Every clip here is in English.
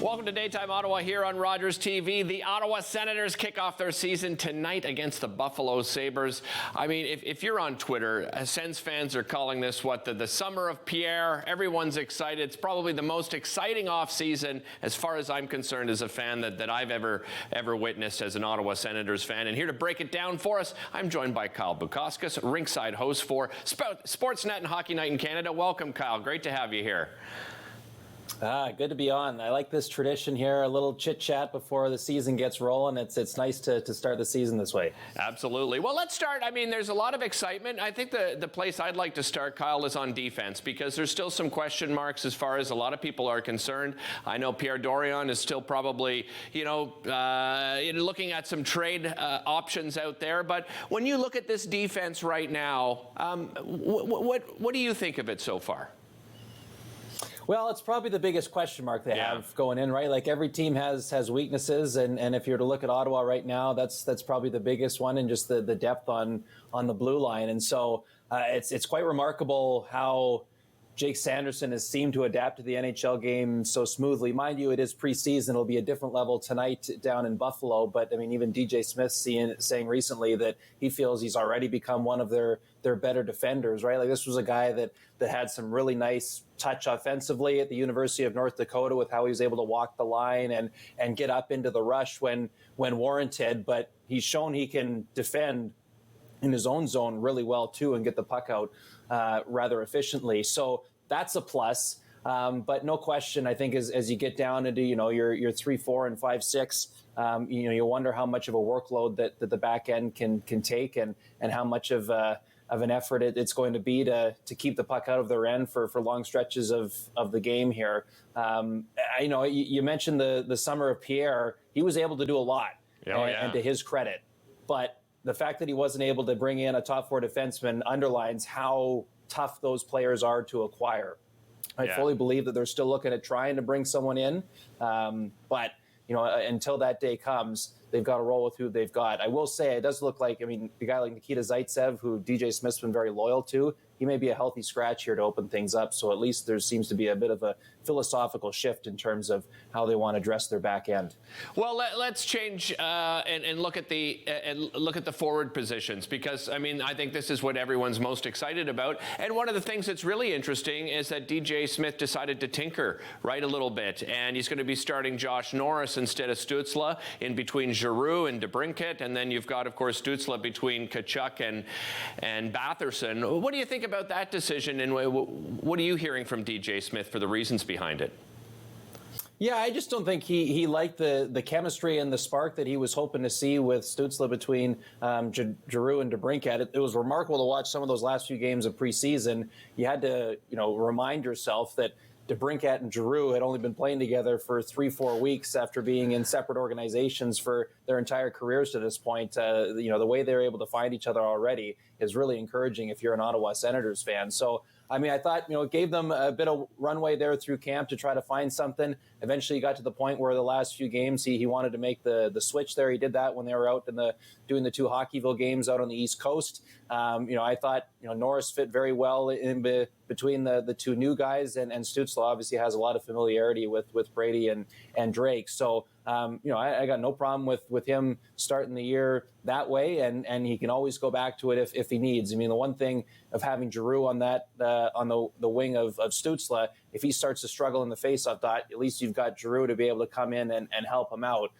Welcome to Daytime Ottawa here on Rogers TV. The Ottawa Senators kick off their season tonight against the Buffalo Sabres. I mean, if you're on Twitter, Sens fans are calling this the summer of Pierre. Everyone's excited. It's probably the most exciting offseason, as far as I'm concerned, as a fan that I've ever witnessed as an Ottawa Senators fan. And here to break it down for us, I'm joined by Kyle Bukauskas, ringside host for Sportsnet and Hockey Night in Canada. Welcome, Kyle. Great to have you here. Good to be on. I like this tradition here, a little chit-chat before the season gets rolling. It's nice to start the season this way. Absolutely. Well, let's start. I mean, there's a lot of excitement. I think the place I'd like to start, Kyle, is on defense, because there's still some question marks as far as a lot of people are concerned. I know Pierre Dorion is still probably, looking at some trade options out there. But when you look at this defense right now, what do you think of it so far? Well, it's probably the biggest question mark they have going in, right? Like, every team has weaknesses, and if you're to look at Ottawa right now, that's probably the biggest one, and just the depth on the blue line. And so it's quite remarkable how Jake Sanderson has seemed to adapt to the NHL game so smoothly. Mind you, it is preseason. It'll be a different level tonight down in Buffalo. But, I mean, even DJ Smith saying recently that he feels he's already become one of their better defenders, right? Like, this was a guy that had some really nice touch offensively at the University of North Dakota with how he was able to walk the line and get up into the rush when warranted. But he's shown he can defend in his own zone really well, too, and get the puck out rather efficiently. So that's a plus. But no question, I think as you get down into, your 3, 4, and 5, 6, you wonder how much of a workload that the back end can take and how much of an effort it's going to be to keep the puck out of their end for long stretches of the game here. You mentioned the summer of Pierre. He was able to do a lot, and to his credit. But the fact that he wasn't able to bring in a top 4 defenseman underlines how tough those players are to acquire. I fully believe that they're still looking at trying to bring someone in. But, until that day comes, they've got to roll with who they've got. I will say it does look like, a guy like Nikita Zaitsev, who DJ Smith's been very loyal to, he may be a healthy scratch here to open things up. So at least there seems to be a bit of a philosophical shift in terms of how they want to address their back end. Well, let's change and look at the forward positions, because I think this is what everyone's most excited about. And one of the things that's really interesting is that DJ Smith decided to tinker a little bit, and he's going to be starting Josh Norris instead of Stützle in between Giroux and DeBrincat, and then you've got, of course, Stützle between Tkachuk and Batherson. What do you think about that decision, and what are you hearing from DJ Smith for the reasons behind it? Yeah, I just don't think he liked the chemistry and the spark that he was hoping to see with Stützle between Giroux and DeBrincat. It was remarkable to watch some of those last few games of preseason. You had to, remind yourself that DeBrincat and Giroux had only been playing together for 3-4 weeks after being in separate organizations for their entire careers to this point. The way they're able to find each other already is really encouraging if you're an Ottawa Senators fan. So, I thought, it gave them a bit of runway there through camp to try to find something. Eventually, he got to the point where the last few games, he wanted to make the switch there. He did that when they were out doing the 2 Hockeyville games out on the East Coast. I thought, Norris fit very well in between the 2 new guys, and Stützle obviously has a lot of familiarity with Brady and Drake. So, I got no problem with him starting the year that way, and he can always go back to it if he needs. The one thing of having Giroux on that on the wing of Stützle, if he starts to struggle in the faceoff dot, at least you've got Giroux to be able to come in and help him out.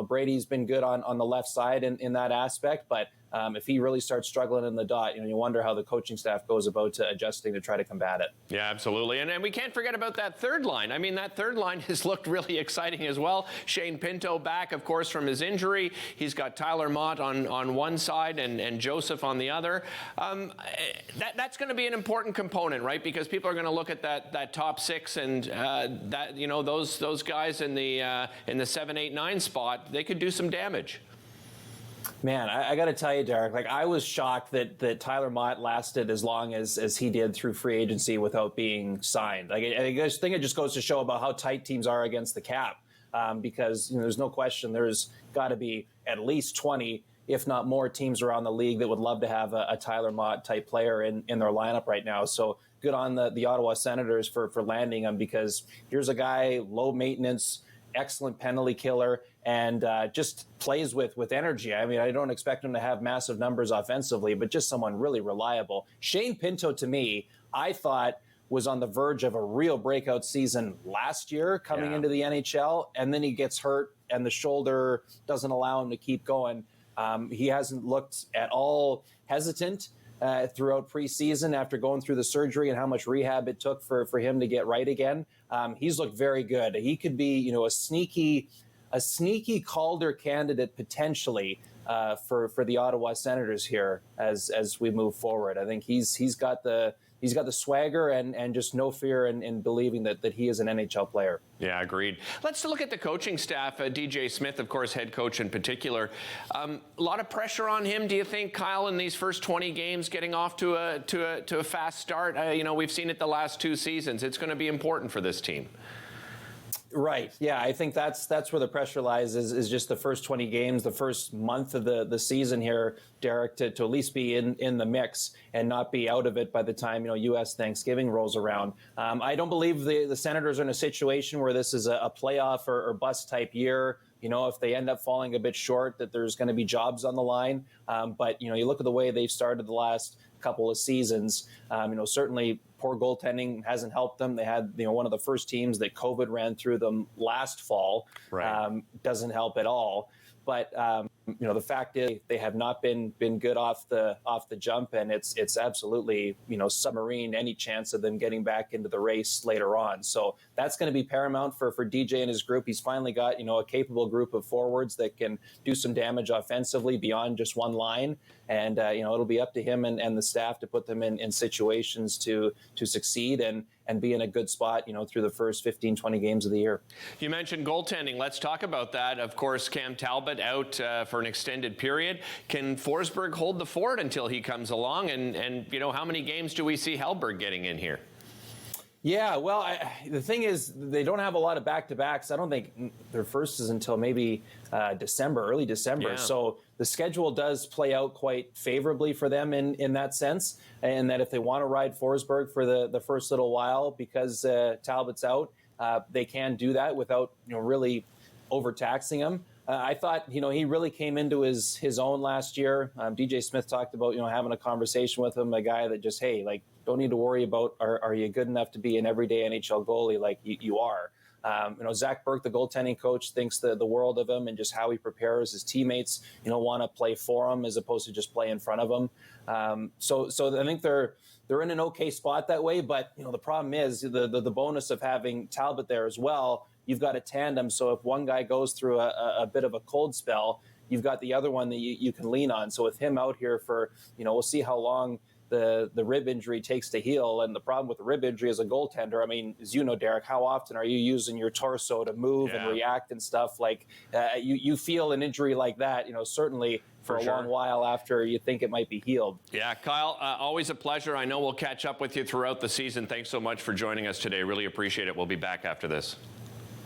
Brady's been good on the left side in that aspect, but if he really starts struggling in the dot, you wonder how the coaching staff goes about adjusting to try to combat it. Yeah, absolutely. And we can't forget about that third line. That third line has looked really exciting as well. Shane Pinto back, of course, from his injury. He's got Tyler Mott on one side and Joseph on the other. That's going to be an important component, right? Because people are going to look at that top 6 and those guys in the 7, 8, 9 spot. They could do some damage. Man, I got to tell you, Derick, I was shocked that Tyler Mott lasted as long as he did through free agency without being signed. I think it just goes to show about how tight teams are against the cap, because there's no question there's got to be at least 20, if not more, teams around the league that would love to have a Tyler Mott type player in their lineup right now. So good on the Ottawa Senators for landing him, because here's a guy, low maintenance, excellent penalty killer, and just plays with energy. I mean, I don't expect him to have massive numbers offensively, but just someone really reliable. Shane Pinto, to me, I thought was on the verge of a real breakout season last year coming into the NHL, and then he gets hurt and the shoulder doesn't allow him to keep going. He hasn't looked at all hesitant throughout preseason after going through the surgery and how much rehab it took for him to get right again. He's looked very good. He could be, a sneaky Calder candidate potentially for the Ottawa Senators here as we move forward. I think he's got the swagger and just no fear in believing that he is an NHL player. Yeah, agreed. Let's look at the coaching staff. DJ Smith, of course, head coach in particular. A lot of pressure on him, do you think, Kyle, in these first 20 games, getting off to a fast start? We've seen it the last 2 seasons. It's going to be important for this team. Right. Yeah, I think that's where the pressure lies is just the first 20 games, the first month of the season here, Derick, to at least be in the mix and not be out of it by the time, U.S. Thanksgiving rolls around. I don't believe the Senators are in a situation where this is a playoff or bust type year. If they end up falling a bit short, that there's going to be jobs on the line. But, you look at the way they've started the last couple of seasons, certainly poor goaltending hasn't helped them. They had, one of the first teams that COVID ran through them last fall. Right. Doesn't help at all. But, the fact is they have not been good off the jump, and it's absolutely, submarine any chance of them getting back into the race later on. So that's going to be paramount for DJ and his group. He's finally got, a capable group of forwards that can do some damage offensively beyond just one line. And, it'll be up to him and the staff to put them in situations to succeed and be in a good spot, through the first 15, 20 games of the year. You mentioned goaltending. Let's talk about that. Of course, Cam Talbot out for an extended period. Can Forsberg hold the fort until he comes along? And how many games do we see Hellberg getting in here? Yeah, well, the thing is, they don't have a lot of back-to-backs. I don't think their first is until maybe early December. Yeah. So the schedule does play out quite favorably for them in that sense, and that if they want to ride Forsberg for the first little while because Talbot's out, they can do that without really overtaxing him. I thought, he really came into his own last year. DJ Smith talked about, having a conversation with him, a guy that just, hey, don't need to worry about are you good enough to be an everyday NHL goalie like you are. Zach Burke, the goaltending coach, thinks the world of him and just how he prepares his teammates, want to play for him as opposed to just play in front of him. So I think they're in an okay spot that way. But, the problem is the bonus of having Talbot there as well. You've got a tandem, so if one guy goes through a bit of a cold spell, you've got the other one that you can lean on. So with him out here for, we'll see how long the rib injury takes to heal. And the problem with the rib injury as a goaltender, I mean, as you know, Derick, how often are you using your torso to move and react and stuff? You feel an injury like that, certainly for a long while after you think it might be healed. Yeah, Kyle, always a pleasure. I know we'll catch up with you throughout the season. Thanks so much for joining us today. Really appreciate it. We'll be back after this.